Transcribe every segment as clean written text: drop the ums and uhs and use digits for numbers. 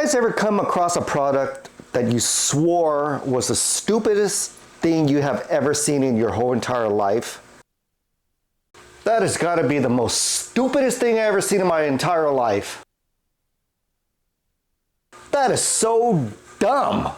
guys ever come across a product that you swore was the stupidest thing you have ever seen in your whole entire life? That has got to be the most stupidest thing I ever seen in my entire life. That is so dumb.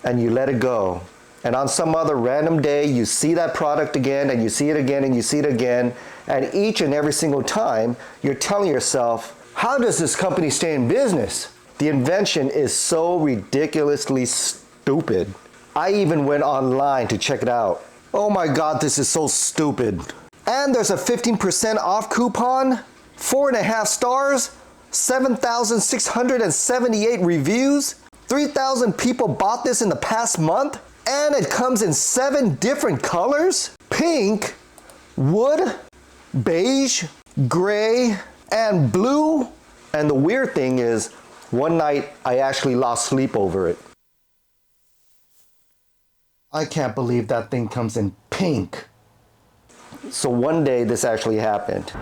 And you let it go. And on some other random day, you see that product again, and you see it again, and you see it again. And each and every single time, you're telling yourself, how does this company stay in business? The invention is so ridiculously stupid. I even went online to check it out. Oh my God, this is so stupid. And there's a 15% off coupon, 4.5 stars, 7,678 reviews, 3,000 people bought this in the past month, and it comes in 7 different colors: pink, wood, beige, gray, and blue. And the weird thing is, one night I actually lost sleep over it. I can't believe that thing comes in pink. So one day this actually happened.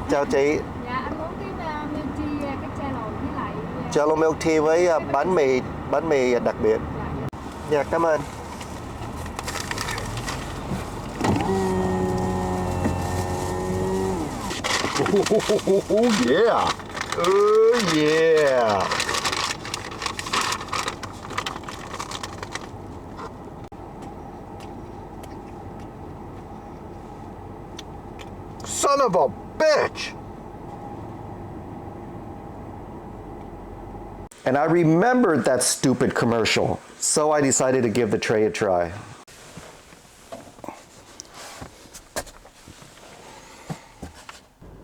Chào chị. Dạ, anh muốn cái milk tea cái channel với lại Chalo milk tea với bánh mì đặc biệt. Dạ, cảm ơn. Oh yeah. Oh yeah. Son of a bitch! And I remembered that stupid commercial, so I decided to give the tray a try.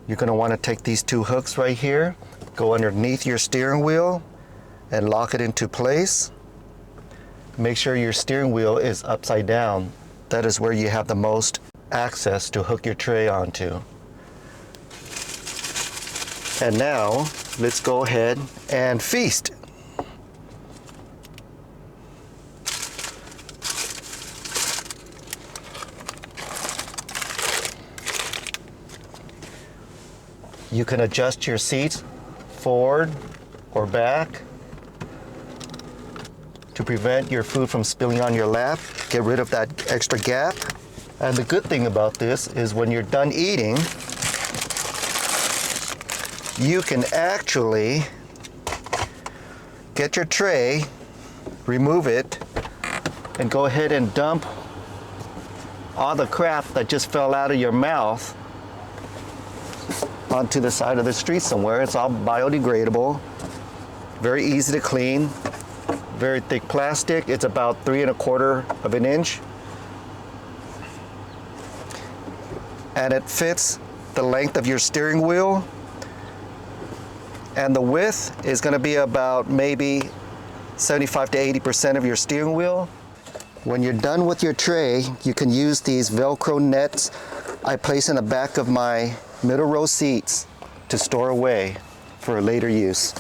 You're going to want to take these 2 hooks right here, go underneath your steering wheel, and lock it into place. Make sure your steering wheel is upside down. That is where you have the most access to hook your tray onto. And now, let's go ahead and feast. You can adjust your seats forward or back to prevent your food from spilling on your lap. Get rid of that extra gap. And the good thing about this is when you're done eating, you can actually get your tray, remove it, and go ahead and dump all the crap that just fell out of your mouth onto the side of the street somewhere. It's all biodegradable, very easy to clean, very thick plastic. It's about 3¼ of an inch. And it fits the length of your steering wheel. And the width is going to be about maybe 75 to 80% of your steering wheel. When you're done with your tray, you can use these Velcro nets I place in the back of my middle row seats to store away for later use.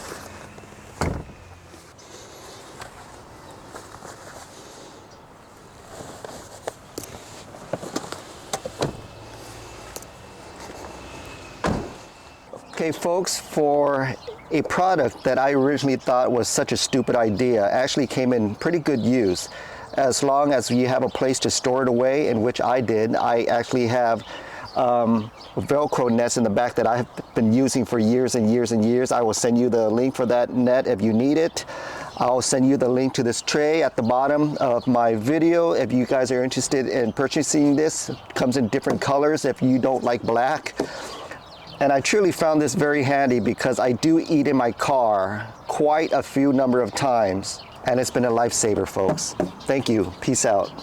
Okay folks, for a product that I originally thought was such a stupid idea, actually came in pretty good use. As long as you have a place to store it away, in which I did. I actually have Velcro nets in the back that I have been using for years and years and years. I will send you the link for that net if you need it. I'll send you the link to this tray at the bottom of my video if you guys are interested in purchasing this. It comes in different colors if you don't like black. And I truly found this very handy because I do eat in my car quite a few number of times, and it's been a lifesaver, folks. Thank you. Peace out.